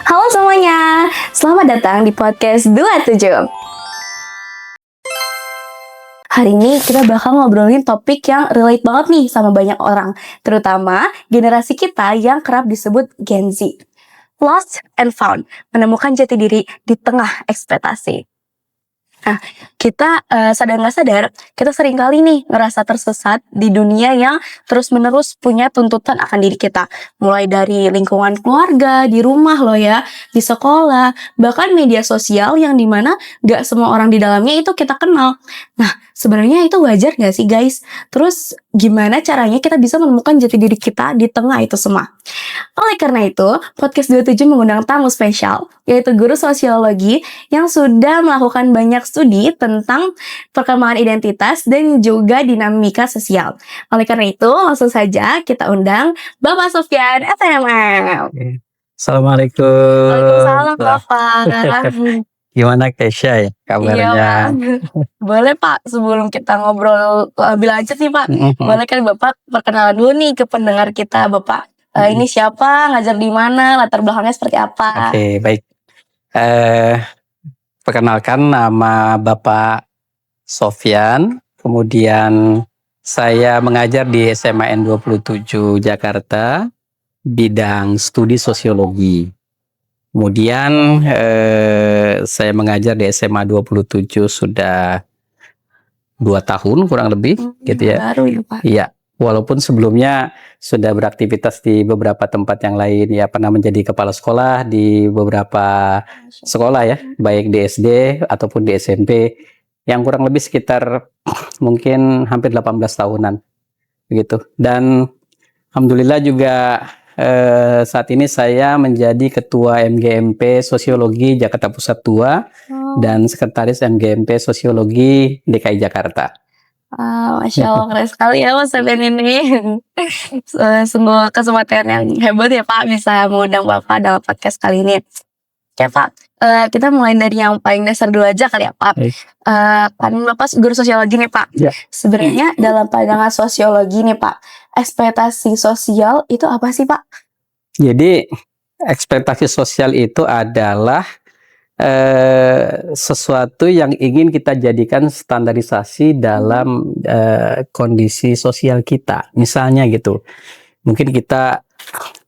Halo semuanya, selamat datang di podcast 27. Hari ini kita bakal ngobrolin topik yang relate banget nih sama banyak orang, terutama generasi kita yang kerap disebut Gen Z. Lost and found, menemukan jati diri di tengah ekspektasi. Nah, kita sadar nggak sadar, kita sering kali nih ngerasa tersesat di dunia yang terus-menerus punya tuntutan akan diri kita. Mulai dari lingkungan keluarga, di rumah loh ya, di sekolah, bahkan media sosial yang dimana nggak semua orang di dalamnya itu kita kenal. Nah, sebenarnya itu wajar nggak sih guys? Terus gimana caranya kita bisa menemukan jati diri kita di tengah itu semua? Oleh karena itu, Podcast 27 mengundang tamu spesial, yaitu guru sosiologi yang sudah melakukan banyak studi tentang perkembangan identitas dan juga dinamika sosial. Oleh karena itu, langsung saja kita undang Bapak Sofyan SMM. Assalamualaikum. Waalaikumsalam Bapak. Gimana Kesha ya kabarnya? Iya Pak. Boleh Pak, sebelum kita ngobrol lebih lanjut nih Pak, boleh kan Bapak perkenalan dulu nih ke pendengar kita Bapak. Ini siapa, ngajar di mana, latar belakangnya seperti apa? Oke, baik. Perkenalkan, nama Bapak Sofyan. Kemudian saya mengajar di SMA N27 Jakarta, bidang studi sosiologi. Kemudian saya mengajar di SMA 27 sudah 2 tahun kurang lebih, gitu ya. Baru ya Pak? Iya. Walaupun sebelumnya sudah beraktivitas di beberapa tempat yang lain, ya pernah menjadi kepala sekolah di beberapa sekolah ya, baik di SD ataupun di SMP, yang kurang lebih sekitar mungkin hampir 18 tahunan, begitu. Dan alhamdulillah juga saat ini saya menjadi Ketua MGMP Sosiologi Jakarta Pusat II dan Sekretaris MGMP Sosiologi DKI Jakarta. Masya Allah, keren sekali ya Mas Sofyan ini. Sungguh kesempatan yang hebat ya Pak bisa mengundang Bapak dalam podcast kali ini. Oke Pak, kita mulai dari yang paling dasar dulu aja kali ya Pak. Kan Bapak guru sosiologi nih Pak. Ya. Sebenarnya dalam pandangan sosiologi nih Pak, ekspektasi sosial itu apa sih Pak? Jadi ekspektasi sosial itu adalah sesuatu yang ingin kita jadikan standarisasi dalam kondisi sosial kita. Misalnya gitu, mungkin kita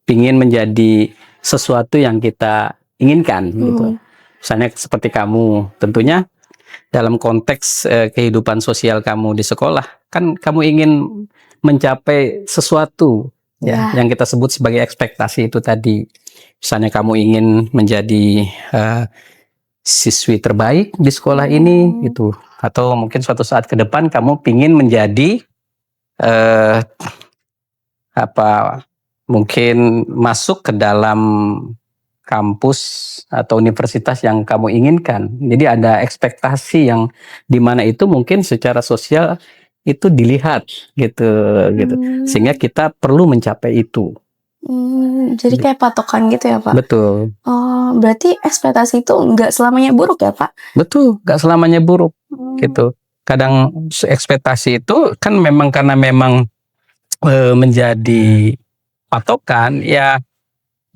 ingin menjadi sesuatu yang kita inginkan gitu. Misalnya seperti kamu, tentunya dalam konteks kehidupan sosial kamu di sekolah, kan kamu ingin mencapai sesuatu ya, yang kita sebut sebagai ekspektasi itu tadi. Misalnya kamu ingin menjadi siswi terbaik di sekolah ini gitu, atau mungkin suatu saat ke depan kamu ingin menjadi mungkin masuk ke dalam kampus atau universitas yang kamu inginkan. Jadi ada ekspektasi yang dimana itu mungkin secara sosial itu dilihat gitu. Sehingga kita perlu mencapai itu. Jadi kayak patokan gitu ya Pak? Betul. Oh, berarti ekspektasi itu nggak selamanya buruk ya Pak? Betul, nggak selamanya buruk gitu. Kadang ekspektasi itu kan memang karena memang menjadi patokan, ya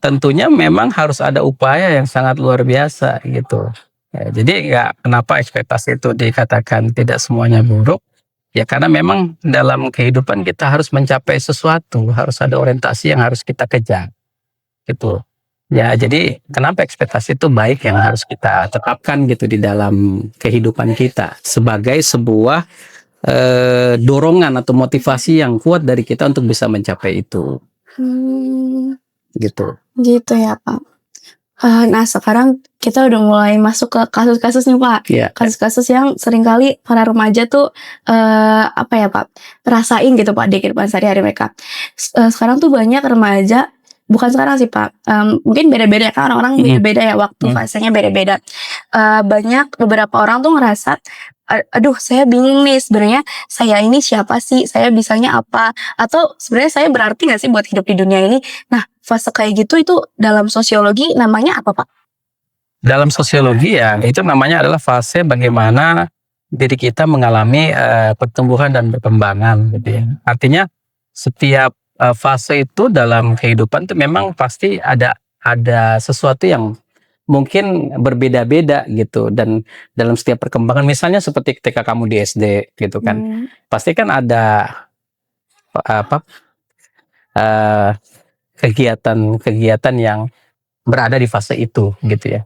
tentunya memang harus ada upaya yang sangat luar biasa gitu. Ya, jadi nggak kenapa ekspektasi itu dikatakan tidak semuanya buruk. Ya karena memang dalam kehidupan kita harus mencapai sesuatu, harus ada orientasi yang harus kita kejar, gitu. Ya jadi kenapa ekspektasi itu baik yang harus kita tetapkan gitu di dalam kehidupan kita sebagai sebuah dorongan atau motivasi yang kuat dari kita untuk bisa mencapai itu, gitu. Gitu ya Pak. Nah sekarang kita udah mulai masuk ke kasus-kasus nih Pak. Yeah. Kasus-kasus yang seringkali para remaja tuh apa ya Pak, rasain gitu Pak di kehidupan sehari-hari mereka. Sekarang tuh banyak remaja, bukan sekarang sih Pak, mungkin beda-beda kan, orang-orang beda-beda ya, waktu fasenya beda-beda. Banyak beberapa orang tuh ngerasa, aduh saya bingung nih sebenarnya saya ini siapa sih, saya bisanya apa, atau sebenarnya saya berarti nggak sih buat hidup di dunia ini. Nah fase kayak gitu itu dalam sosiologi namanya apa Pak? Dalam sosiologi ya itu namanya adalah fase bagaimana diri kita mengalami pertumbuhan dan perkembangan gitu ya. Artinya setiap fase itu dalam kehidupan itu memang pasti ada ada sesuatu yang mungkin berbeda-beda gitu, dan dalam setiap perkembangan misalnya seperti ketika kamu di SD gitu kan, pasti kan ada apa eh, kegiatan-kegiatan yang berada di fase itu gitu ya.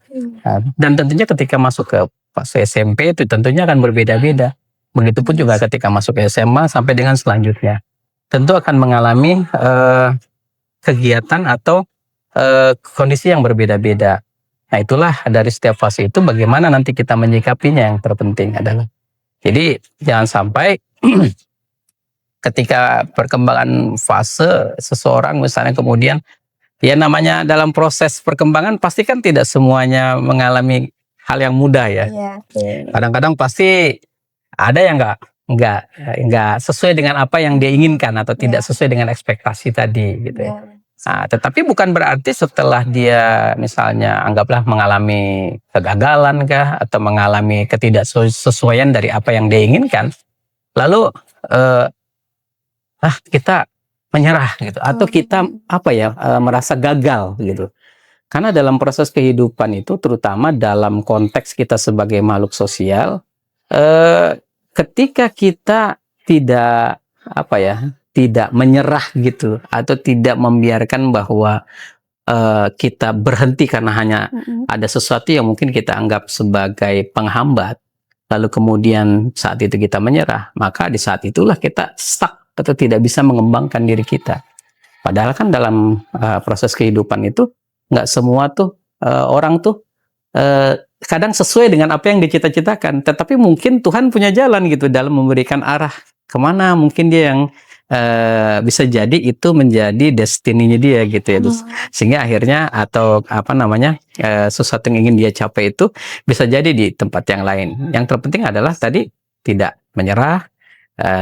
Dan tentunya ketika masuk ke fase SMP itu tentunya akan berbeda-beda. Begitupun juga ketika masuk ke SMA sampai dengan selanjutnya. Tentu akan mengalami kegiatan atau kondisi yang berbeda-beda. Nah, itulah dari setiap fase itu bagaimana nanti kita menyikapinya yang terpenting adalah. Jadi jangan sampai ketika perkembangan fase seseorang misalnya kemudian ya namanya dalam proses perkembangan pasti kan tidak semuanya mengalami hal yang mudah ya. Kadang-kadang pasti ada yang nggak sesuai dengan apa yang dia inginkan atau tidak sesuai dengan ekspektasi tadi gitu ya. Nah, tetapi bukan berarti setelah dia misalnya anggaplah mengalami kegagalan kah atau mengalami ketidaksesuaian dari apa yang dia inginkan, lalu kita menyerah gitu atau kita merasa gagal gitu. Karena dalam proses kehidupan itu terutama dalam konteks kita sebagai makhluk sosial, ketika kita tidak tidak menyerah gitu atau tidak membiarkan bahwa kita berhenti karena hanya ada sesuatu yang mungkin kita anggap sebagai penghambat, lalu kemudian saat itu kita menyerah, maka di saat itulah kita stuck atau tidak bisa mengembangkan diri kita. Padahal kan dalam proses kehidupan itu nggak semua tuh orang tuh kadang sesuai dengan apa yang dicita-citakan, tetapi mungkin Tuhan punya jalan gitu dalam memberikan arah kemana mungkin dia yang bisa jadi itu menjadi destininya dia gitu ya. Sehingga akhirnya atau sesuatu yang ingin dia capai itu bisa jadi di tempat yang lain. Yang terpenting adalah tadi tidak menyerah,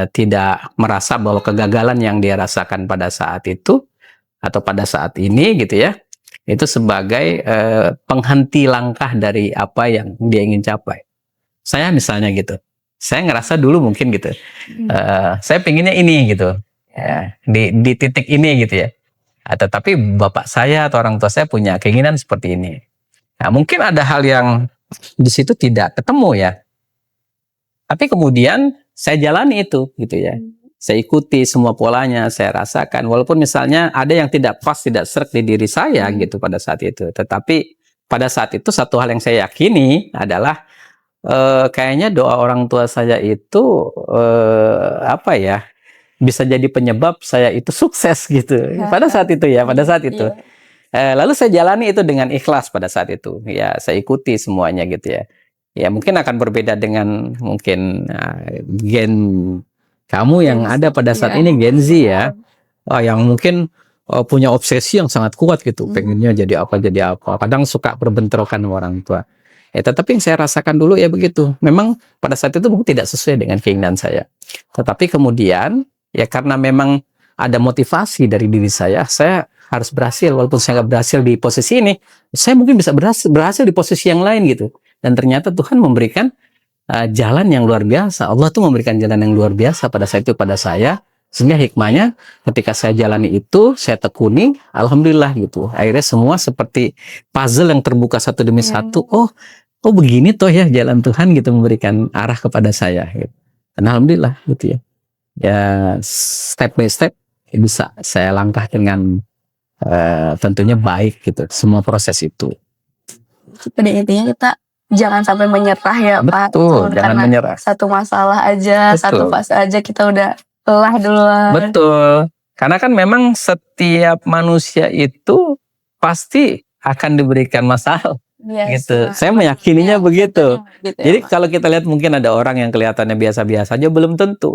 tidak merasa bahwa kegagalan yang dia rasakan pada saat itu atau pada saat ini gitu ya, itu sebagai penghenti langkah dari apa yang dia ingin capai. Saya misalnya gitu, saya ngerasa dulu mungkin gitu, saya pengennya ini gitu, ya, di titik ini gitu ya. Tetapi bapak saya atau orang tua saya punya keinginan seperti ini. Nah, mungkin ada hal yang di situ tidak ketemu ya. Tapi kemudian saya jalani itu gitu ya. Saya ikuti semua polanya, saya rasakan. Walaupun misalnya ada yang tidak pas, tidak serk di diri saya gitu pada saat itu. Tetapi pada saat itu satu hal yang saya yakini adalah kayaknya doa orang tua saya itu bisa jadi penyebab saya itu sukses gitu. Pada saat itu ya, pada saat itu. Lalu saya jalani itu dengan ikhlas pada saat itu. Ya, saya ikuti semuanya gitu ya. Ya mungkin akan berbeda dengan mungkin gen kamu yang ada pada saat ini, Gen Z ya. Yang mungkin punya obsesi yang sangat kuat gitu. Pengennya jadi apa. Kadang suka berbentrokan sama orang tua. Tetapi yang saya rasakan dulu ya begitu. Memang pada saat itu mungkin tidak sesuai dengan keinginan saya. Tetapi kemudian ya karena memang ada motivasi dari diri saya harus berhasil. Walaupun saya nggak berhasil di posisi ini, saya mungkin bisa berhasil di posisi yang lain gitu. Dan ternyata Tuhan memberikan jalan yang luar biasa. Allah tuh memberikan jalan yang luar biasa pada saat itu pada saya. Sehingga hikmahnya ketika saya jalani itu, saya tekuni, alhamdulillah gitu. Akhirnya semua seperti puzzle yang terbuka satu demi satu. Oh begini toh ya jalan Tuhan gitu memberikan arah kepada saya. Gitu. Dan alhamdulillah gitu ya. Ya step by step bisa saya langkah dengan tentunya baik gitu. Semua proses itu. Pada intinya kita jangan sampai menyerah ya Pak. Betul, jangan menyerah. Satu masalah aja, satu fase aja kita udah lelah duluan. Betul. Karena kan memang setiap manusia itu pasti akan diberikan masalah. Gitu. Saya meyakininya begitu. Jadi kalau kita lihat mungkin ada orang yang kelihatannya biasa-biasa aja, belum tentu.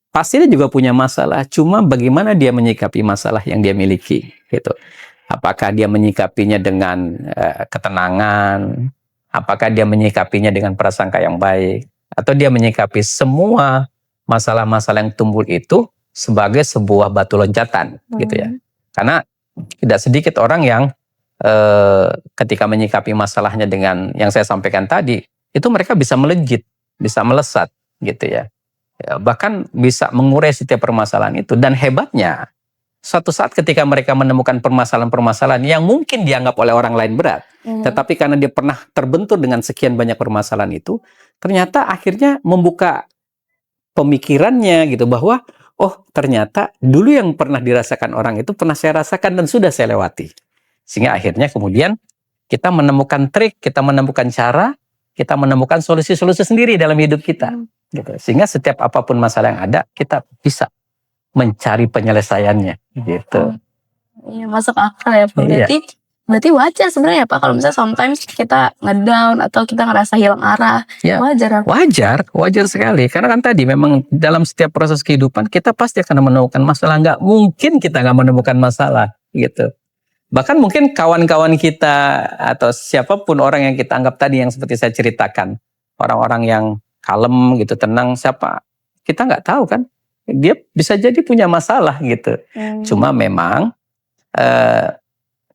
Pasti dia juga punya masalah. Cuma bagaimana dia menyikapi masalah yang dia miliki. Gitu. Apakah dia menyikapinya dengan ketenangan? Apakah dia menyikapinya dengan prasangka yang baik? Atau dia menyikapi semua masalah-masalah yang timbul itu sebagai sebuah batu loncatan gitu ya. Karena tidak sedikit orang yang ketika menyikapi masalahnya dengan yang saya sampaikan tadi, itu mereka bisa melejit, bisa melesat gitu ya. Bahkan bisa mengurai setiap permasalahan itu. Dan hebatnya suatu saat ketika mereka menemukan permasalahan-permasalahan yang mungkin dianggap oleh orang lain berat, tetapi karena dia pernah terbentur dengan sekian banyak permasalahan itu, ternyata akhirnya membuka pemikirannya gitu bahwa oh ternyata dulu yang pernah dirasakan orang itu pernah saya rasakan dan sudah saya lewati. Sehingga akhirnya kemudian kita menemukan trik, kita menemukan cara, kita menemukan solusi-solusi sendiri dalam hidup kita. Gitu. Sehingga setiap apapun masalah yang ada, kita bisa mencari penyelesaiannya. Gitu. Iya, masuk akal ya Pak. Berarti wajar sebenarnya Pak kalau misalnya sometimes kita ngedown atau kita ngerasa hilang arah. Ya, wajar. Wajar sekali. Karena kan tadi memang dalam setiap proses kehidupan kita pasti akan menemukan masalah. Nggak mungkin kita nggak menemukan masalah gitu. Bahkan mungkin kawan-kawan kita atau siapapun orang yang kita anggap tadi yang seperti saya ceritakan, orang-orang yang kalem gitu, tenang, siapa kita nggak tahu kan, dia bisa jadi punya masalah gitu. Cuma memang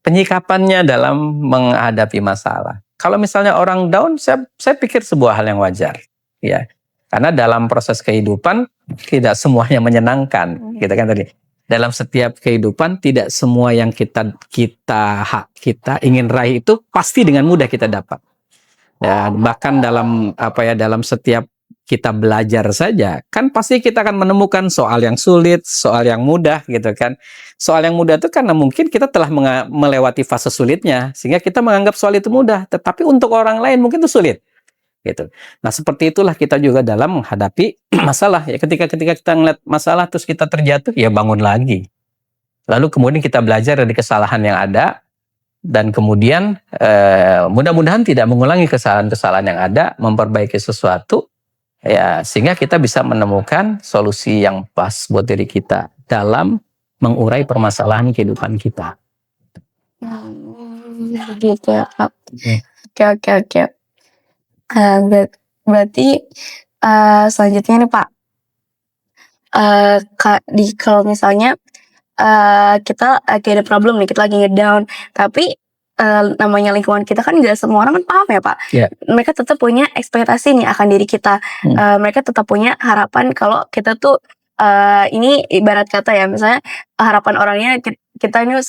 penyikapannya dalam menghadapi masalah. Kalau misalnya orang down, saya pikir sebuah hal yang wajar, ya. Karena dalam proses kehidupan tidak semuanya menyenangkan, gitu kan tadi. Dalam setiap kehidupan tidak semua yang kita ingin raih itu pasti dengan mudah kita dapat. Ya, bahkan dalam setiap kita belajar saja kan pasti kita akan menemukan soal yang sulit, soal yang mudah gitu kan. Soal yang mudah itu karena mungkin kita telah melewati fase sulitnya sehingga kita menganggap soal itu mudah, tetapi untuk orang lain mungkin itu sulit. Gitu. Nah, seperti itulah kita juga dalam menghadapi masalah. Ya, ketika kita ngeliat masalah terus kita terjatuh, ya bangun lagi. Lalu kemudian kita belajar dari kesalahan yang ada dan kemudian mudah-mudahan tidak mengulangi kesalahan-kesalahan yang ada, memperbaiki sesuatu, ya sehingga kita bisa menemukan solusi yang pas buat diri kita dalam mengurai permasalahan kehidupan kita. Gitu ya Pak. Oke. Berarti selanjutnya nih Pak, kalau misalnya kita lagi ada problem nih, kita lagi ngedown, tapi namanya lingkungan kita kan nggak semua orang kan paham ya Pak. Mereka tetap punya ekspektasi nih akan diri kita. Mereka tetap punya harapan kalau kita tuh ini ibarat kata ya, misalnya harapan orangnya kita ini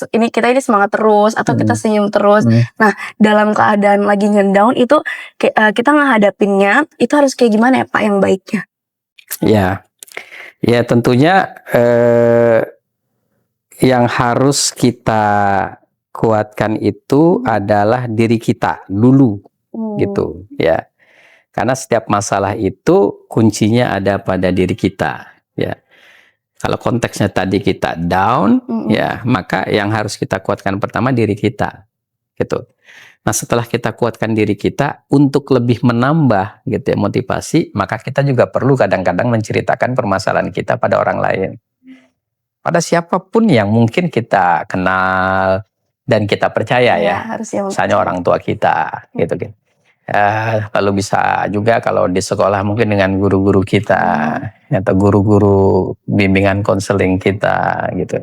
semangat terus atau kita senyum terus. Nah, dalam keadaan lagi ngedown itu kita ngehadapinnya itu harus kayak gimana ya Pak yang baiknya? Ya tentunya yang harus kita kuatkan itu adalah diri kita dulu gitu ya. Karena setiap masalah itu kuncinya ada pada diri kita ya. Kalau konteksnya tadi kita down, ya maka yang harus kita kuatkan pertama diri kita, gitu. Nah setelah kita kuatkan diri kita untuk lebih menambah, gitu ya motivasi, maka kita juga perlu kadang-kadang menceritakan permasalahan kita pada orang lain, pada siapapun yang mungkin kita kenal dan kita percaya ya, misalnya orang tua kita, gitu kan. Lalu bisa juga kalau di sekolah mungkin dengan guru-guru kita atau guru-guru bimbingan konseling kita gitu.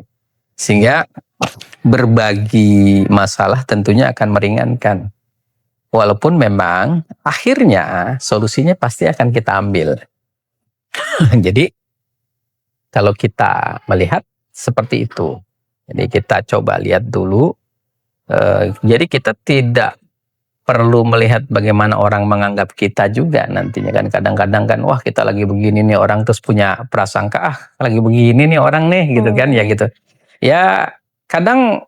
Sehingga berbagi masalah tentunya akan meringankan. Walaupun memang akhirnya solusinya pasti akan kita ambil. Jadi kalau kita melihat seperti itu. Jadi kita coba lihat dulu. Jadi kita tidak perlu melihat bagaimana orang menganggap kita juga nantinya kan. Kadang-kadang kan wah kita lagi begini nih, orang terus punya prasangka lagi begini nih orang nih gitu kan ya gitu. Ya kadang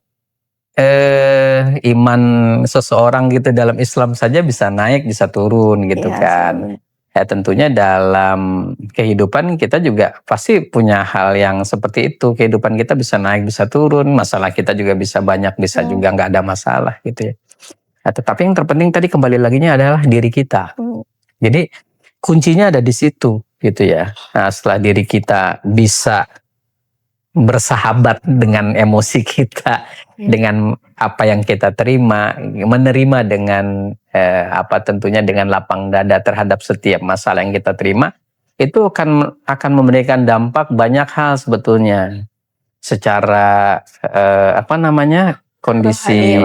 iman seseorang gitu dalam Islam saja bisa naik bisa turun gitu kan. Ya tentunya dalam kehidupan kita juga pasti punya hal yang seperti itu. Kehidupan kita bisa naik bisa turun, masalah kita juga bisa banyak bisa juga nggak ada masalah gitu ya. Tetapi yang terpenting tadi kembali laginya adalah diri kita. Jadi kuncinya ada di situ gitu ya. Nah setelah diri kita bisa bersahabat dengan emosi kita, dengan apa yang kita terima, menerima dengan tentunya dengan lapang dada terhadap setiap masalah yang kita terima, itu akan memberikan dampak banyak hal sebetulnya. Secara kondisi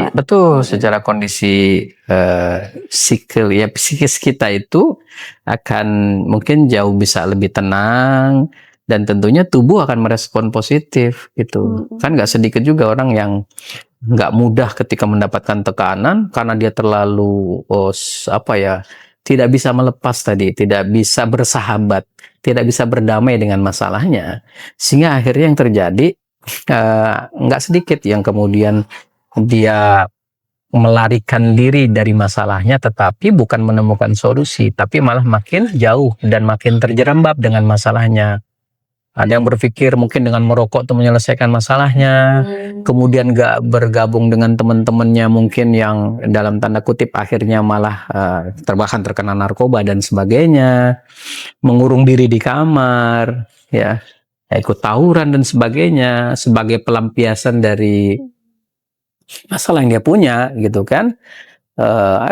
secara kondisi psikis kita itu akan mungkin jauh bisa lebih tenang dan tentunya tubuh akan merespon positif gitu. Kan nggak sedikit juga orang yang nggak mudah ketika mendapatkan tekanan karena dia terlalu tidak bisa melepas tadi, tidak bisa bersahabat, tidak bisa berdamai dengan masalahnya, sehingga akhirnya yang terjadi nggak sedikit yang kemudian dia melarikan diri dari masalahnya, tetapi bukan menemukan solusi, tapi malah makin jauh dan makin terjerembab dengan masalahnya. Ada yang berpikir mungkin dengan merokok itu menyelesaikan masalahnya, kemudian gak bergabung dengan teman-temannya mungkin yang dalam tanda kutip akhirnya malah bahkan terkena narkoba dan sebagainya, mengurung diri di kamar, ya ikut tawuran dan sebagainya sebagai pelampiasan dari masalah yang dia punya gitu kan.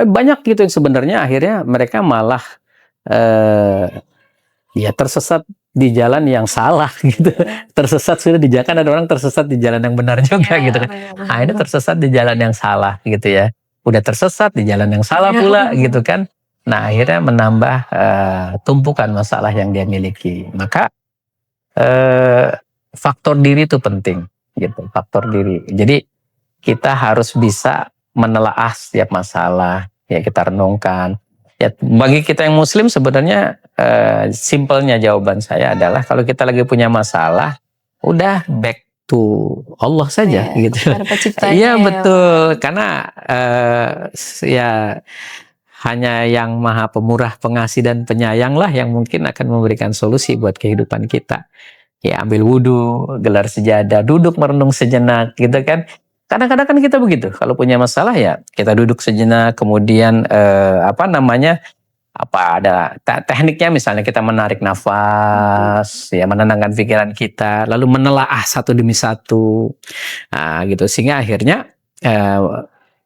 Banyak gitu yang sebenarnya akhirnya mereka malah ya tersesat di jalan yang salah gitu. Tersesat sudah di jalan, kan ada orang tersesat di jalan yang benar juga gitu kan. Nah, ini tersesat di jalan yang salah gitu ya. Udah tersesat di jalan yang salah pula gitu kan. Nah, akhirnya menambah tumpukan masalah yang dia miliki. Maka faktor diri itu penting gitu, faktor diri. Jadi kita harus bisa menelaah setiap masalah, ya kita renungkan. Ya, bagi kita yang muslim sebenarnya simpelnya jawaban saya adalah kalau kita lagi punya masalah, udah back to Allah saja gitu. Iya betul, karena ya hanya yang maha pemurah, pengasih dan penyayang lah yang mungkin akan memberikan solusi buat kehidupan kita. Ya ambil wudhu, gelar sejadah, duduk merenung sejenak gitu kan. Kadang-kadang kan kita begitu, kalau punya masalah ya kita duduk sejenak, kemudian ada tekniknya, misalnya kita menarik nafas, ya menenangkan pikiran kita, lalu menelaah satu demi satu, nah gitu, sehingga akhirnya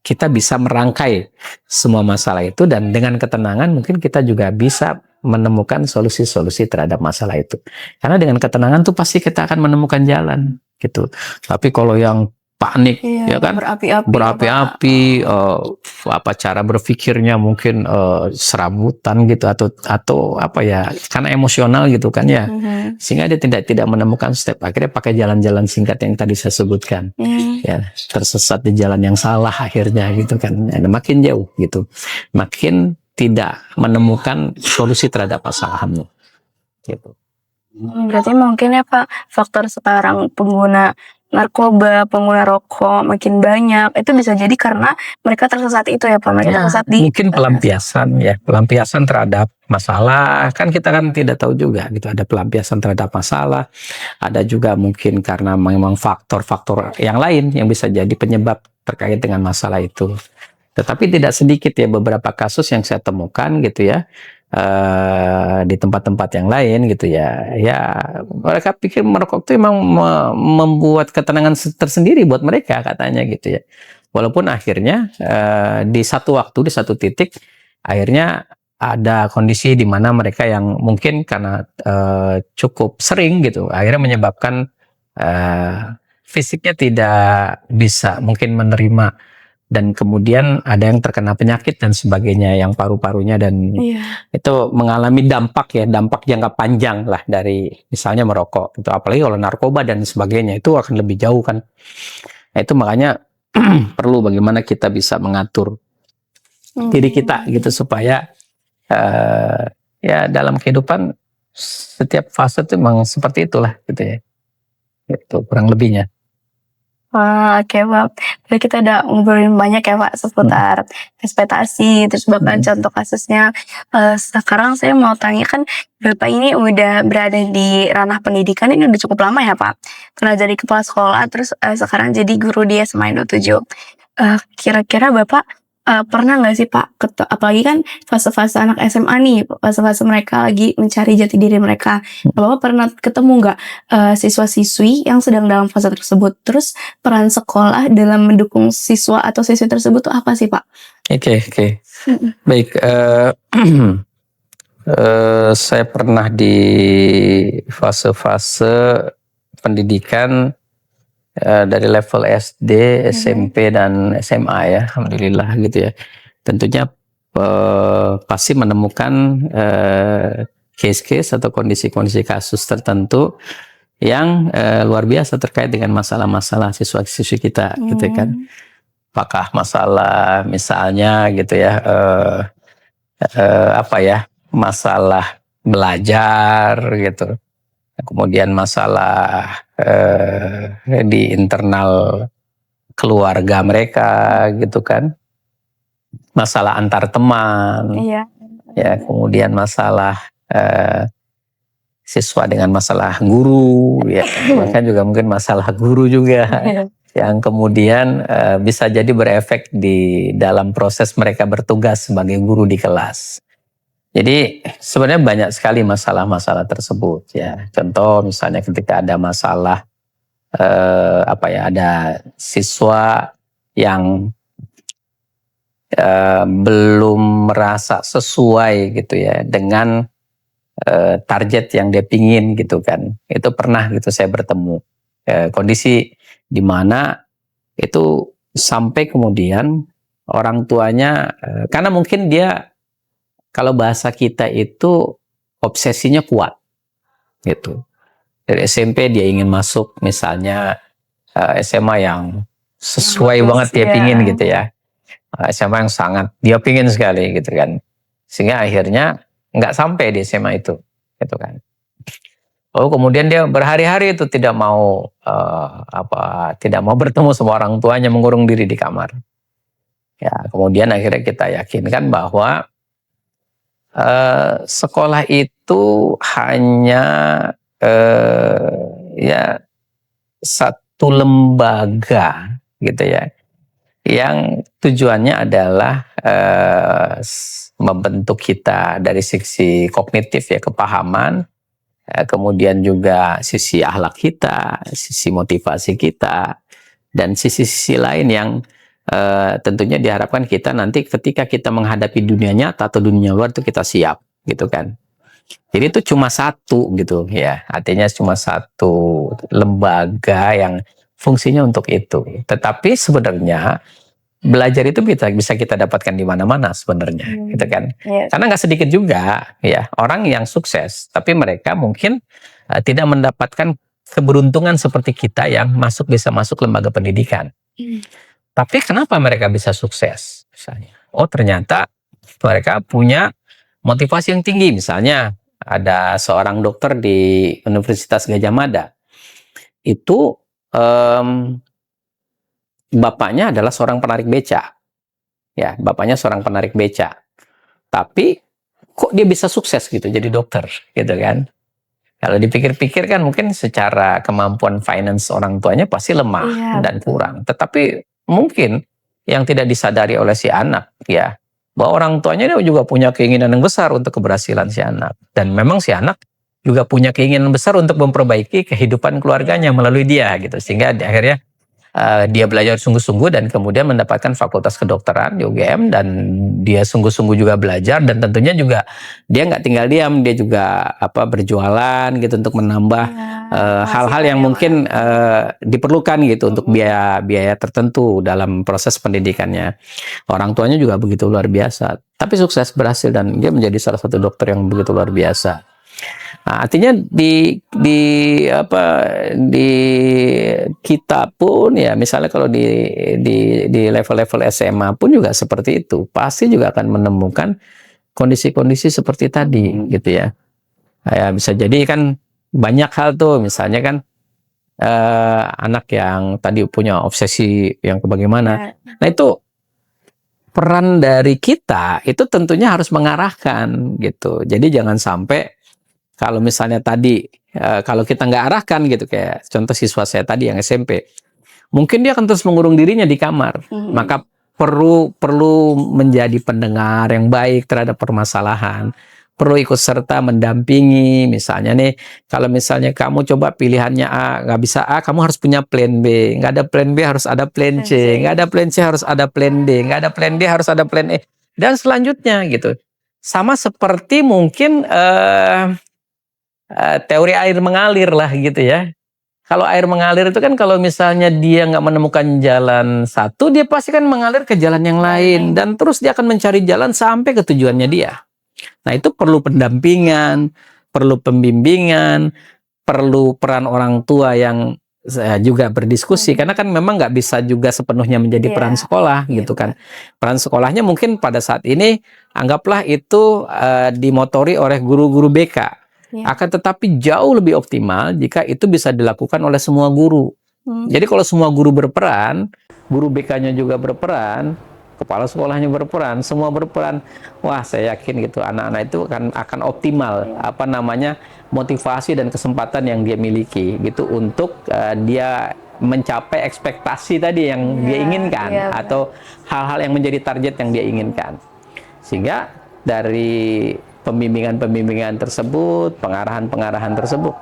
kita bisa merangkai semua masalah itu, dan dengan ketenangan mungkin kita juga bisa menemukan solusi-solusi terhadap masalah itu. Karena dengan ketenangan tuh pasti kita akan menemukan jalan gitu. Tapi kalau yang panik, ya kan, berapi-api, cara berpikirnya mungkin serabutan gitu, atau apa ya, karena emosional gitu kan ya, sehingga dia tidak menemukan step, akhirnya pakai jalan-jalan singkat yang tadi saya sebutkan, ya tersesat di jalan yang salah akhirnya gitu kan, makin jauh gitu, makin tidak menemukan solusi terhadap masalahmu gitu. Berarti mungkin ya Pak, faktor sekarang pengguna narkoba, pengguna rokok makin banyak, itu bisa jadi karena mereka tersesat itu ya Pak, mereka tersesat di mungkin pelampiasan terhadap masalah, kan kita kan tidak tahu juga gitu, ada pelampiasan terhadap masalah, ada juga mungkin karena memang faktor-faktor yang lain yang bisa jadi penyebab terkait dengan masalah itu. Tetapi tidak sedikit ya beberapa kasus yang saya temukan gitu ya, di tempat-tempat yang lain gitu ya, mereka pikir merokok itu memang membuat ketenangan tersendiri buat mereka katanya gitu ya, walaupun akhirnya di satu waktu, di satu titik, akhirnya ada kondisi di mana mereka yang mungkin karena cukup sering gitu, akhirnya menyebabkan fisiknya tidak bisa mungkin menerima, dan kemudian ada yang terkena penyakit dan sebagainya, yang paru-parunya, dan itu mengalami dampak jangka panjang lah dari misalnya merokok itu, apalagi kalau narkoba dan sebagainya itu akan lebih jauh kan. Nah, itu makanya perlu bagaimana kita bisa mengatur diri kita gitu, supaya ya dalam kehidupan setiap fase itu memang seperti itulah gitu ya, itu kurang lebihnya. Wah, oke Pak. Jadi kita udah ngobrolin banyak ya Pak seputar ekspektasi, terus bahkan contoh kasusnya. Sekarang saya mau tanya, kan Bapak ini udah berada di ranah pendidikan ini udah cukup lama ya Pak. Pernah jadi kepala sekolah, terus sekarang jadi guru di SMA 27. Kira-kira Bapak pernah nggak sih Pak, apalagi kan fase-fase anak SMA nih, fase-fase mereka lagi mencari jati diri mereka. Bapak pernah ketemu nggak siswa-siswi yang sedang dalam fase tersebut? Terus peran sekolah dalam mendukung siswa atau siswi tersebut tuh apa sih Pak? Oke. Baik, saya pernah di fase-fase pendidikan dari level SD, SMP dan SMA ya, alhamdulillah gitu ya. Tentunya pasti menemukan case-case atau kondisi-kondisi kasus tertentu yang luar biasa terkait dengan masalah-masalah siswa-siswi kita, gitu kan. Apakah masalah misalnya gitu ya, masalah belajar gitu, kemudian masalah di internal keluarga mereka gitu kan, masalah antar teman, Iya. ya, kemudian masalah siswa dengan masalah guru, ya, bahkan juga mungkin masalah guru juga yang kemudian bisa jadi berefek di dalam proses mereka bertugas sebagai guru di kelas. Jadi sebenarnya banyak sekali masalah-masalah tersebut, ya. Contoh misalnya ketika ada masalah ada siswa yang belum merasa sesuai gitu ya dengan target yang dia pingin gitu kan. Itu pernah gitu saya bertemu kondisi di mana itu sampai kemudian orang tuanya karena mungkin dia, kalau bahasa kita itu obsesinya kuat gitu. Dari SMP dia ingin masuk misalnya SMA yang sesuai banget dia pingin gitu ya. SMA yang sangat dia pingin sekali gitu kan. Sehingga akhirnya nggak sampai di SMA itu gitu kan. Oh, kemudian dia berhari-hari itu tidak mau tidak mau bertemu sama orang tuanya, mengurung diri di kamar. Ya, kemudian akhirnya kita yakinkan bahwa sekolah itu hanya satu lembaga gitu ya, yang tujuannya adalah membentuk kita dari sisi kognitif ya, kepahaman, kemudian juga sisi akhlak kita, sisi motivasi kita, dan sisi-sisi lain yang tentunya diharapkan kita nanti ketika kita menghadapi dunia nyata atau dunia luar itu kita siap gitu kan. Jadi itu cuma satu gitu ya, artinya cuma satu lembaga yang fungsinya untuk itu. Tetapi sebenarnya belajar itu bisa kita dapatkan di mana-mana sebenarnya, gitu kan? Karena nggak sedikit juga ya orang yang sukses, tapi mereka mungkin tidak mendapatkan keberuntungan seperti kita yang bisa masuk lembaga pendidikan. Tapi kenapa mereka bisa sukses? Misalnya, oh ternyata mereka punya motivasi yang tinggi. Misalnya ada seorang dokter di Universitas Gadjah Mada, itu bapaknya adalah seorang penarik beca, ya, bapaknya seorang penarik beca. Tapi kok dia bisa sukses gitu jadi dokter, gitu kan? Kalau dipikir-pikir kan mungkin secara kemampuan finance orang tuanya pasti lemah dan kurang. Tetapi mungkin yang tidak disadari oleh si anak ya, bahwa orang tuanya juga punya keinginan yang besar untuk keberhasilan si anak. Dan memang si anak juga punya keinginan besar untuk memperbaiki kehidupan keluarganya melalui dia gitu. Sehingga akhirnya dia belajar sungguh-sungguh dan kemudian mendapatkan fakultas kedokteran di UGM, dan dia sungguh-sungguh juga belajar, dan tentunya juga dia nggak tinggal diam, dia juga berjualan gitu untuk menambah hal-hal yang mungkin diperlukan gitu untuk biaya tertentu dalam proses pendidikannya. Orang tuanya juga begitu luar biasa, tapi sukses, berhasil, dan dia menjadi salah satu dokter yang begitu luar biasa. Nah, artinya di kita pun ya, misalnya kalau di level-level SMA pun juga seperti itu, pasti juga akan menemukan kondisi-kondisi seperti tadi gitu ya. Ya bisa jadi kan banyak hal tuh, misalnya kan anak yang tadi punya obsesi yang bagaimana. Nah itu peran dari kita itu tentunya harus mengarahkan gitu. Jadi jangan sampai kalau misalnya tadi kalau kita nggak arahkan gitu, kayak contoh siswa saya tadi yang SMP, mungkin dia akan terus mengurung dirinya di kamar. Maka perlu menjadi pendengar yang baik terhadap permasalahan, perlu ikut serta mendampingi. Misalnya nih, kalau misalnya kamu coba pilihannya A, nggak bisa A, kamu harus punya plan B. Nggak ada plan B, harus ada plan C. Nggak ada plan C, harus ada plan D. Nggak ada plan D, harus ada plan E. Dan selanjutnya gitu. Sama seperti mungkin teori air mengalir lah gitu ya. Kalau air mengalir itu kan kalau misalnya dia nggak menemukan jalan satu, dia pasti kan mengalir ke jalan yang lain, dan terus dia akan mencari jalan sampai ke tujuannya dia. Nah, itu perlu pendampingan, perlu pembimbingan, perlu peran orang tua yang juga berdiskusi, karena kan memang nggak bisa juga sepenuhnya menjadi peran sekolah gitu kan. Peran sekolahnya mungkin pada saat ini anggaplah itu dimotori oleh guru-guru BK. Akan tetapi jauh lebih optimal jika itu bisa dilakukan oleh semua guru. Jadi kalau semua guru berperan, guru BK-nya juga berperan, kepala sekolahnya berperan, semua berperan. Wah, saya yakin gitu anak-anak itu akan optimal apa namanya motivasi dan kesempatan yang dia miliki gitu untuk dia mencapai ekspektasi tadi yang dia inginkan atau hal-hal yang menjadi target yang dia inginkan. Sehingga dari pembimbingan-pembimbingan tersebut, pengarahan-pengarahan tersebut,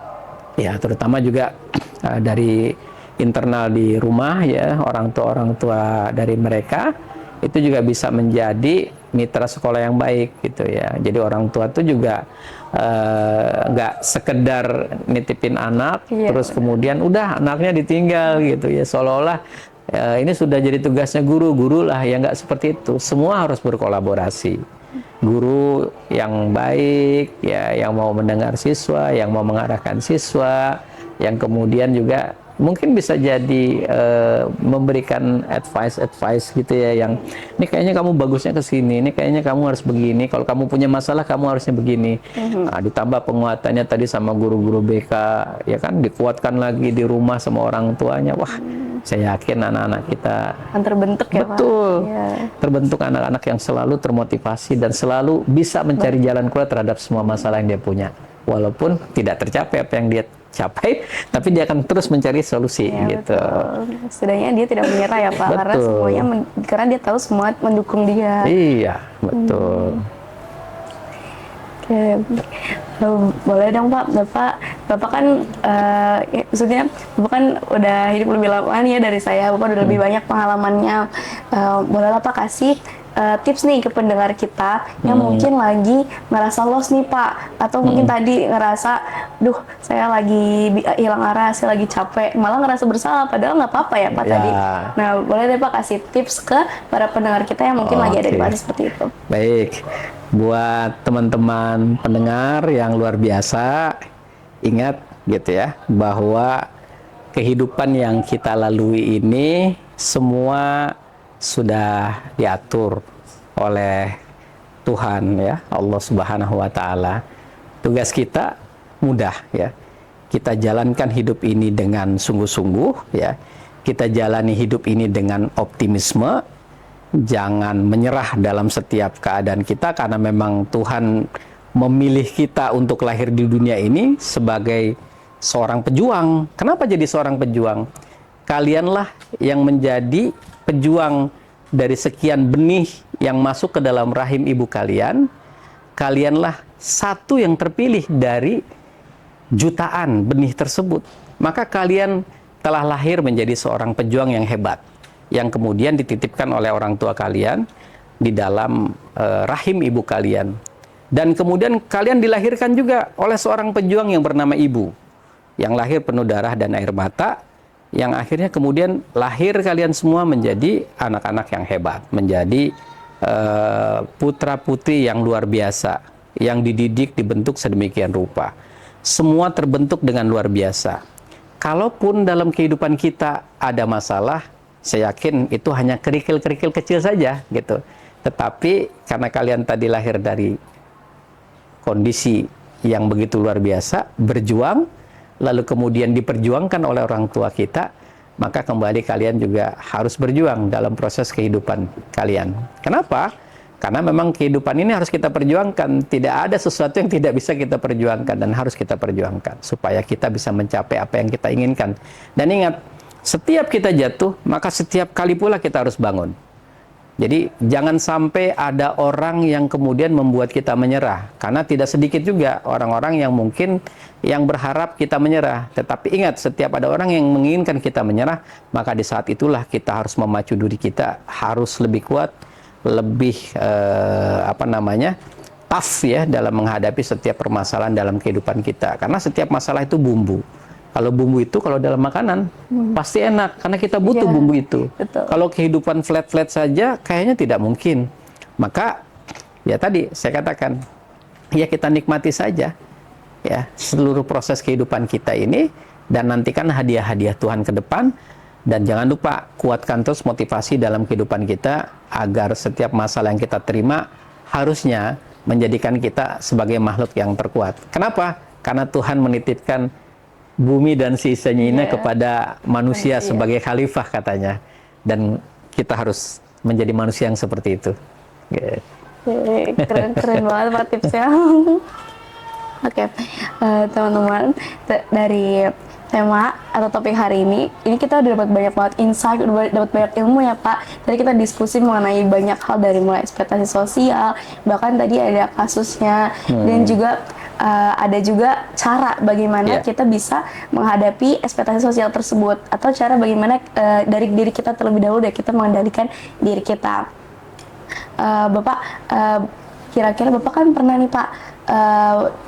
ya terutama juga dari internal di rumah ya, orang tua dari mereka itu juga bisa menjadi mitra sekolah yang baik gitu ya. Jadi orang tua tuh juga nggak sekedar nitipin anak terus kemudian udah anaknya ditinggal gitu ya, seolah-olah ini sudah jadi tugasnya guru lah ya. Nggak seperti itu, semua harus berkolaborasi. Guru yang baik ya, yang mau mendengar siswa, yang mau mengarahkan siswa, yang kemudian juga mungkin bisa jadi memberikan advice gitu ya, yang ini kayaknya kamu bagusnya ke sini, ini kayaknya kamu harus begini, kalau kamu punya masalah kamu harusnya begini. Nah, ditambah penguatannya tadi sama guru-guru BK ya kan, dikuatkan lagi di rumah sama orang tuanya. Wah, saya yakin anak-anak kita akan terbentuk ya, betul, Pak. terbentuk anak-anak yang selalu termotivasi dan selalu bisa mencari jalan keluar terhadap semua masalah yang dia punya. Walaupun tidak tercapai apa yang dia capai, tapi dia akan terus mencari solusi gitu. Betul. Setidaknya dia tidak menyerah ya, Pak, karena Betul. semuanya karena dia tahu semua mendukung dia. Iya, betul. Oke. Boleh dong, Pak. Bapak kan maksudnya Bapak kan udah hidup lebih lama nih ya dari saya. Bapak udah lebih banyak pengalamannya. Bolehlah Pak kasih tips nih ke pendengar kita yang mungkin lagi ngerasa lost nih, Pak, atau mungkin tadi ngerasa, duh saya lagi hilang arah, saya lagi capek, malah ngerasa bersalah, padahal nggak apa-apa ya, Pak, tadi. Nah, boleh deh Pak kasih tips ke para pendengar kita yang mungkin lagi ada di fase seperti itu. Baik, buat teman-teman pendengar yang luar biasa, ingat gitu ya, bahwa kehidupan yang kita lalui ini semua sudah diatur oleh Tuhan ya, Allah Subhanahu wa taala. Tugas kita mudah ya. Kita jalankan hidup ini dengan sungguh-sungguh ya. Kita jalani hidup ini dengan optimisme. Jangan menyerah dalam setiap keadaan kita, karena memang Tuhan memilih kita untuk lahir di dunia ini sebagai seorang pejuang. Kenapa jadi seorang pejuang? Kalianlah yang menjadi pejuang dari sekian benih yang masuk ke dalam rahim ibu kalian. Kalianlah satu yang terpilih dari jutaan benih tersebut. Maka kalian telah lahir menjadi seorang pejuang yang hebat, yang kemudian dititipkan oleh orang tua kalian di dalam rahim ibu kalian. Dan kemudian kalian dilahirkan juga oleh seorang pejuang yang bernama ibu, yang lahir penuh darah dan air mata, yang akhirnya kemudian lahir kalian semua menjadi anak-anak yang hebat, menjadi putra-putri yang luar biasa, yang dididik, dibentuk sedemikian rupa. Semua terbentuk dengan luar biasa. Kalaupun dalam kehidupan kita ada masalah, saya yakin itu hanya kerikil-kerikil kecil saja gitu. Tetapi karena kalian tadi lahir dari kondisi yang begitu luar biasa, berjuang, lalu kemudian diperjuangkan oleh orang tua kita, maka kembali kalian juga harus berjuang dalam proses kehidupan kalian. Kenapa? Karena memang kehidupan ini harus kita perjuangkan. Tidak ada sesuatu yang tidak bisa kita perjuangkan, dan harus kita perjuangkan supaya kita bisa mencapai apa yang kita inginkan. Dan ingat, setiap kita jatuh, maka setiap kali pula kita harus bangun. Jadi jangan sampai ada orang yang kemudian membuat kita menyerah, karena tidak sedikit juga orang-orang yang mungkin yang berharap kita menyerah. Tetapi ingat, setiap ada orang yang menginginkan kita menyerah, maka di saat itulah kita harus memacu diri kita, harus lebih kuat, lebih tough ya dalam menghadapi setiap permasalahan dalam kehidupan kita. Karena setiap masalah itu bumbu. Kalau bumbu itu kalau dalam makanan pasti enak, karena kita butuh bumbu itu. Betul. Kalau kehidupan flat-flat saja kayaknya tidak mungkin. Maka ya tadi saya katakan, ya kita nikmati saja ya seluruh proses kehidupan kita ini, dan nantikan hadiah-hadiah Tuhan ke depan. Dan jangan lupa kuatkan terus motivasi dalam kehidupan kita agar setiap masalah yang kita terima harusnya menjadikan kita sebagai makhluk yang terkuat. Kenapa? Karena Tuhan menitipkan bumi dan sisanya ini kepada manusia sebagai khalifah katanya, dan kita harus menjadi manusia yang seperti itu. Keren banget Pak tipsnya. Oke, teman-teman, dari tema atau topik hari ini kita udah dapat banyak banget insight, udah dapat banyak ilmu ya Pak. Tadi kita diskusi mengenai banyak hal, dari mulai ekspektasi sosial, bahkan tadi ada kasusnya, dan juga ada juga cara bagaimana kita bisa menghadapi ekspektasi sosial tersebut, atau cara bagaimana dari diri kita terlebih dahulu deh kita mengendalikan diri kita. Bapak, kira-kira Bapak kan pernah nih Pak,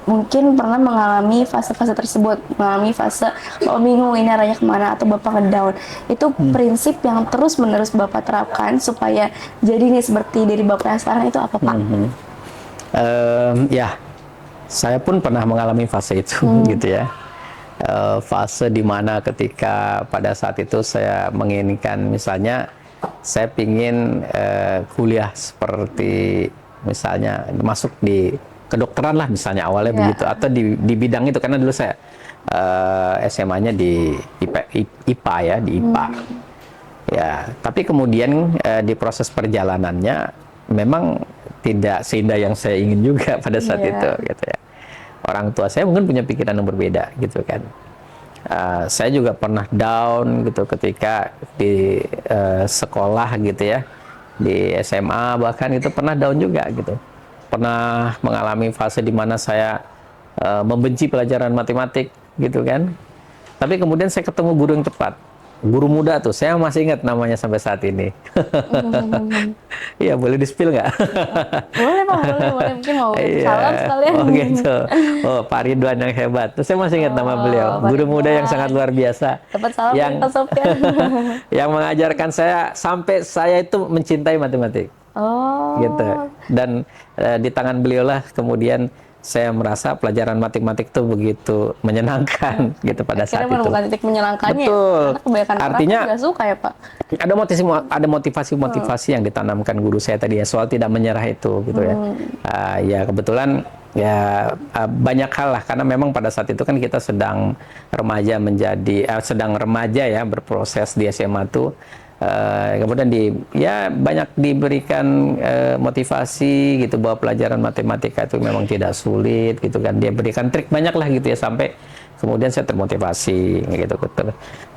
mungkin pernah mengalami fase-fase tersebut, mengalami fase Bapak bingung ini arahnya kemana, atau Bapak ngedown. Itu prinsip yang terus-menerus Bapak terapkan supaya jadi nih seperti diri Bapak yang sekarang, itu apa Pak? Ya, saya pun pernah mengalami fase itu gitu ya. Fase dimana ketika pada saat itu saya menginginkan, misalnya saya pingin kuliah seperti misalnya masuk di kedokteran lah misalnya, awalnya begitu, atau di bidang itu, karena dulu saya SMA-nya di IPA ya, di IPA ya. Tapi kemudian di proses perjalanannya memang tidak seindah yang saya ingin juga pada saat itu gitu ya. Orang tua saya mungkin punya pikiran yang berbeda gitu kan. Saya juga pernah down gitu ketika di sekolah gitu ya, di SMA bahkan itu pernah down juga gitu. Pernah mengalami fase di mana saya membenci pelajaran matematik gitu kan. Tapi kemudian saya ketemu guru yang tepat, guru muda tuh, saya masih ingat namanya sampai saat ini. Iya, boleh di-spill nggak? Boleh Pak, boleh. Mungkin mau salam sekalian. Oh gitu. Oh, Pak Ridwan yang hebat. Terus saya masih ingat nama beliau, guru muda yang sangat luar biasa. Dapat salam yang Pak Sofyan. yang mengajarkan saya sampai saya itu mencintai matematik. Oh. Gitu. Dan di tangan beliau lah kemudian saya merasa pelajaran matematik itu begitu menyenangkan gitu pada saat itu. Menemukan titik menyenangkannya. Betul. Karena kebanyakan Artinya orang nggak suka ya Pak. Ada motivasi yang ditanamkan guru saya tadi ya, soal tidak menyerah itu gitu ya. Ya kebetulan ya banyak hal lah, karena memang pada saat itu kan kita sedang remaja ya, berproses di SMA tuh. Kemudian banyak diberikan motivasi gitu bahwa pelajaran matematika itu memang tidak sulit gitu kan. Dia berikan trik banyak lah gitu ya, sampai kemudian saya termotivasi gitu.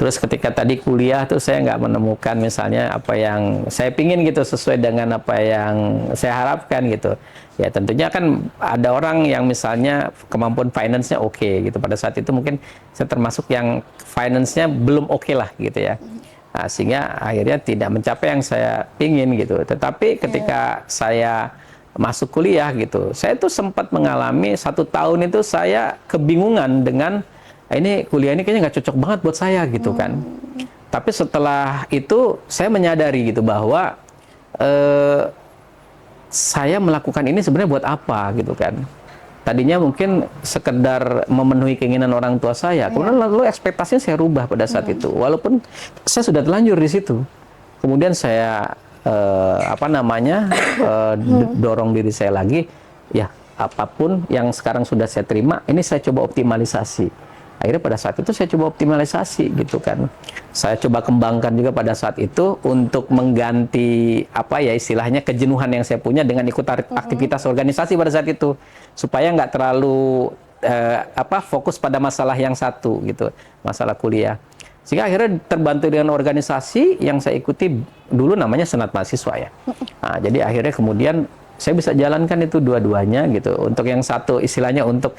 Terus ketika tadi kuliah tuh saya nggak menemukan misalnya apa yang saya pingin gitu, sesuai dengan apa yang saya harapkan gitu. Ya tentunya kan ada orang yang misalnya kemampuan finance-nya oke gitu. Pada saat itu mungkin saya termasuk yang finance-nya belum oke lah gitu ya. Nah, sehingga akhirnya tidak mencapai yang saya pingin gitu. Tetapi ketika saya masuk kuliah gitu, saya tuh sempat mengalami 1 tahun itu saya kebingungan dengan ini kuliah ini kayaknya nggak cocok banget buat saya gitu kan. Tapi setelah itu saya menyadari gitu bahwa saya melakukan ini sebenarnya buat apa gitu kan. Tadinya mungkin sekedar memenuhi keinginan orang tua saya, kemudian lalu ekspektasinya saya rubah pada saat itu, walaupun saya sudah telanjur di situ. Kemudian saya dorong diri saya lagi, ya apapun yang sekarang sudah saya terima, ini saya coba optimalisasi. Akhirnya pada saat itu saya coba optimalisasi gitu kan. Saya coba kembangkan juga pada saat itu untuk mengganti istilahnya kejenuhan yang saya punya dengan ikut aktivitas organisasi pada saat itu, supaya nggak terlalu fokus pada masalah yang satu gitu, masalah kuliah. Sehingga akhirnya terbantu dengan organisasi yang saya ikuti dulu, namanya Senat Mahasiswa ya. Nah, jadi akhirnya kemudian saya bisa jalankan itu dua-duanya gitu. Untuk yang satu istilahnya untuk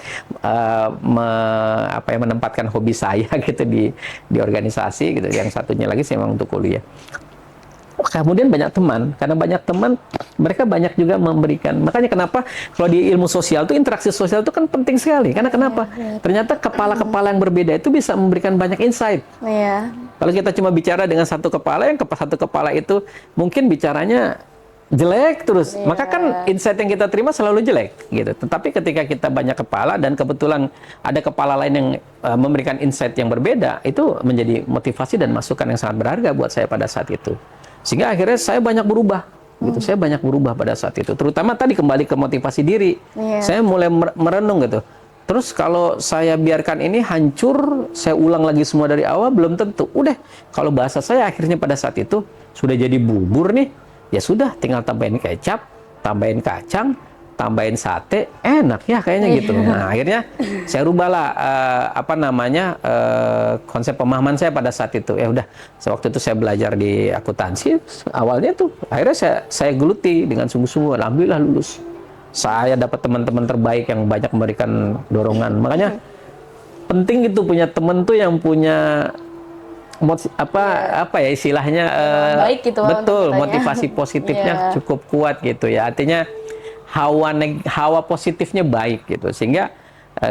menempatkan hobi saya gitu di organisasi gitu. Yang satunya lagi saya memang untuk kuliah. Kemudian banyak teman, karena banyak teman mereka banyak juga memberikan. Makanya kenapa kalau di ilmu sosial itu interaksi sosial itu kan penting sekali. Karena kenapa? Ternyata kepala-kepala yang berbeda itu bisa memberikan banyak insight. Iya. Kalau kita cuma bicara dengan satu kepala, satu kepala itu mungkin bicaranya jelek terus. Iya. Maka kan insight yang kita terima selalu jelek gitu. Tetapi ketika kita banyak kepala dan kebetulan ada kepala lain yang memberikan insight yang berbeda, itu menjadi motivasi dan masukan yang sangat berharga buat saya pada saat itu. Sehingga akhirnya saya banyak berubah gitu. Saya banyak berubah pada saat itu. Terutama tadi kembali ke motivasi diri. Iya. Saya mulai merenung gitu. Terus kalau saya biarkan ini hancur, saya ulang lagi semua dari awal, belum tentu. Udah, kalau bahasa saya akhirnya pada saat itu sudah jadi bubur nih, ya sudah, tinggal tambahin kecap, tambahin kacang, tambahin sate, enak ya kayaknya gitu. Nah akhirnya saya rubahlah konsep pemahaman saya pada saat itu. Ya udah, waktu itu saya belajar di akuntansi, awalnya tuh akhirnya saya geluti dengan sungguh-sungguh, alhamdulillah lulus. Saya dapat teman-teman terbaik yang banyak memberikan dorongan. Makanya penting gitu punya teman tuh yang punya apa ya istilahnya baik gitu lah betul, untuk kitanya. motivasi positifnya cukup kuat gitu ya. Artinya hawa positifnya baik gitu. Sehingga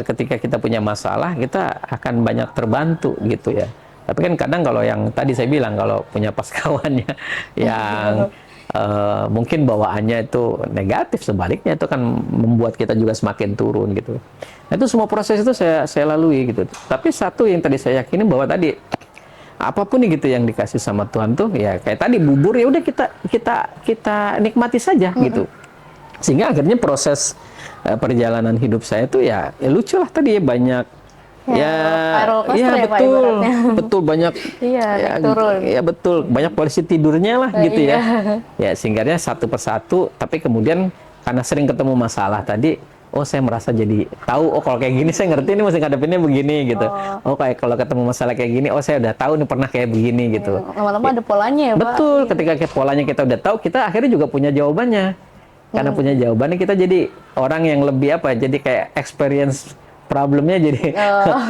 ketika kita punya masalah kita akan banyak terbantu gitu ya. Tapi kan kadang kalau yang tadi saya bilang, kalau punya pas kawannya yang mungkin bawaannya itu negatif, sebaliknya itu kan membuat kita juga semakin turun gitu. Nah, itu semua proses itu saya lalui gitu. Tapi satu yang tadi saya yakini bahwa tadi apapun nih gitu yang dikasih sama Tuhan tuh ya kayak tadi bubur, ya udah kita nikmati saja gitu. Sehingga akhirnya proses perjalanan hidup saya tuh ya lucu lah tadi ya, banyak betul banyak turun. Ya betul, banyak polisi tidurnya lah gitu ya. Ya sehingga satu persatu, tapi kemudian karena sering ketemu masalah tadi, saya merasa jadi tahu, kalau kayak gini saya ngerti ini mesti ngadepinnya begini gitu. Kayak kalau ketemu masalah kayak gini, saya udah tahu nih pernah kayak begini gitu. Lama-lama ada polanya ya, Pak. Betul, ketika polanya kita udah tahu, kita akhirnya juga punya jawabannya. Karena punya jawabannya, kita jadi orang yang lebih jadi kayak experience problemnya jadi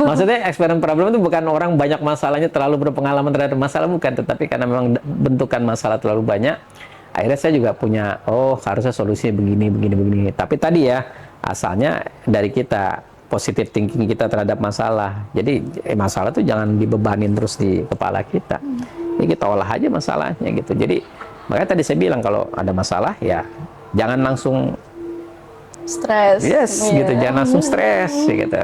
maksudnya experience problem itu bukan orang banyak masalahnya, terlalu berpengalaman terhadap masalah, bukan, tetapi karena memang bentukan masalah terlalu banyak, akhirnya saya juga punya harusnya solusinya begini. Tapi tadi ya asalnya dari kita, positive thinking kita terhadap masalah. Jadi masalah tuh jangan dibebanin terus di kepala kita. Jadi kita olah aja masalahnya gitu. Jadi makanya tadi saya bilang kalau ada masalah ya jangan langsung stres. Gitu, jangan langsung stres gitu.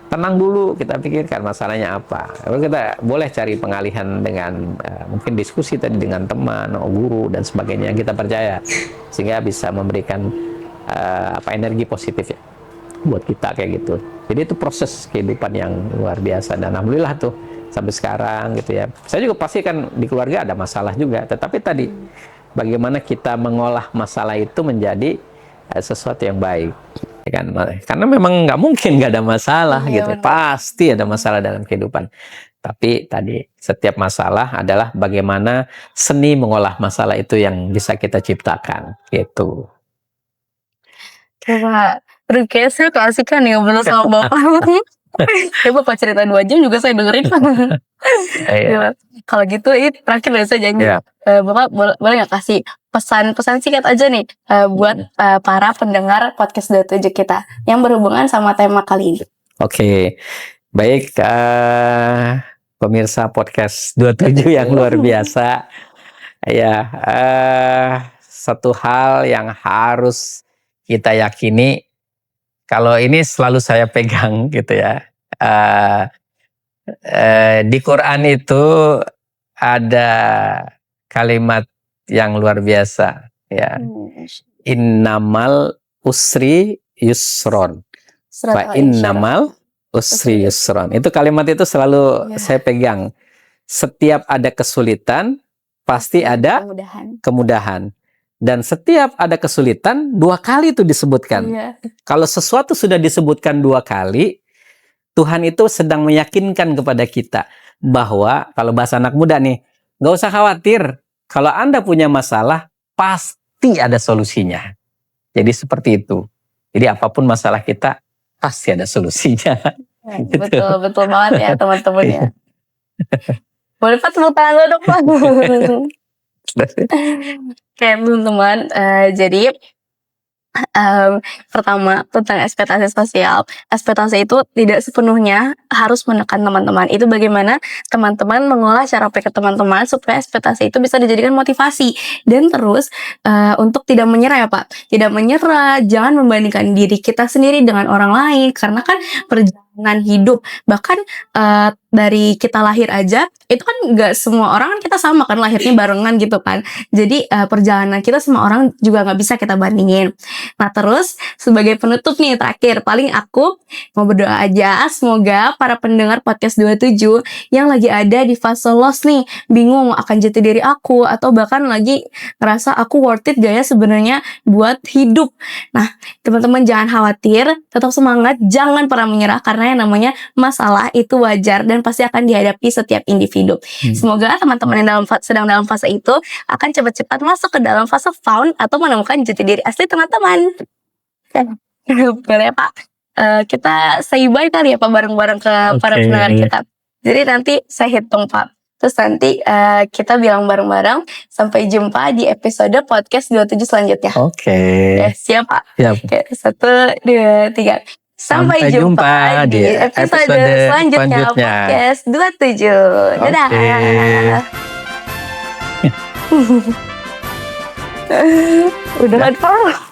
Tenang dulu, kita pikirkan masalahnya apa. Lalu kita boleh cari pengalihan dengan mungkin diskusi tadi dengan teman, guru dan sebagainya yang kita percaya, sehingga bisa memberikan energi positif ya buat kita kayak gitu. Jadi itu proses kehidupan yang luar biasa, dan alhamdulillah tuh sampai sekarang gitu ya. Saya juga pasti kan di keluarga ada masalah juga, tetapi tadi bagaimana kita mengolah masalah itu menjadi sesuatu yang baik, ya kan? Karena memang nggak mungkin nggak ada masalah gitu, pasti ada masalah dalam kehidupan. Tapi tadi setiap masalah adalah bagaimana seni mengolah masalah itu yang bisa kita ciptakan gitu. Coba, kayaknya saya keasikan nih ngobrol sama Bapak. Ya Bapak cerita 2 jam juga saya dengerin. Kalau gitu, terakhir dari saya janji. Bapak boleh nggak kasih pesan-pesan singkat aja nih buat para pendengar podcast 27 kita yang berhubungan sama tema kali ini. Oke, baik pemirsa podcast 27 yang luar biasa. Ya, satu hal yang harus kita yakini, kalau ini selalu saya pegang gitu ya. Di Quran itu ada kalimat yang luar biasa ya. Innamal usri yusron. Fa innamal usri yusron. Itu kalimat itu selalu saya pegang. Setiap ada kesulitan pasti ada kemudahan. Dan setiap ada kesulitan 2 kali itu disebutkan. Kalau sesuatu sudah disebutkan 2 kali, Tuhan itu sedang meyakinkan kepada kita bahwa, kalau bahasa anak muda nih, nggak usah khawatir. Kalau Anda punya masalah, pasti ada solusinya. Jadi seperti itu. Jadi apapun masalah kita, pasti ada solusinya. Betul banget ya teman-teman ya. Boleh Pak tepuk tangan lo dong Pak. Oke teman-teman, jadi Pertama, tentang ekspektasi sosial. Ekspektasi itu tidak sepenuhnya harus menekan teman-teman. Itu bagaimana teman-teman mengolah cara pikir teman-teman supaya ekspektasi itu bisa dijadikan motivasi. Dan terus, untuk tidak menyerah ya Pak. Tidak menyerah, jangan membandingkan diri kita sendiri dengan orang lain. Karena kan perjalanan hidup, bahkan dari kita lahir aja, itu kan nggak semua orang kan kita sama kan lahirnya barengan gitu kan. Jadi perjalanan kita semua orang juga nggak bisa kita bandingin. Nah terus sebagai penutup nih terakhir, paling aku mau berdoa aja semoga para pendengar podcast 27 yang lagi ada di fase lost nih, bingung akan jati diri aku atau bahkan lagi ngerasa aku worth it gak ya sebenarnya buat hidup. Nah teman-teman jangan khawatir, tetap semangat, jangan pernah menyerah karena yang namanya masalah itu wajar dan pasti akan dihadapi setiap individu. Semoga teman-teman yang sedang dalam fase itu akan cepat-cepat masuk ke dalam fase found atau menemukan jati diri asli teman-teman. Boleh Pak, kita say bye kali ya Pak bareng-bareng ke para pendengar kita. Jadi nanti saya hitung Pak. Terus nanti kita bilang bareng-bareng sampai jumpa di episode podcast 27 selanjutnya. Oke. Siap Pak? Siap. Oke, 1, 2, 3. Sampai jumpa di episode selanjutnya podcast 27. Dadah. Udah Pak.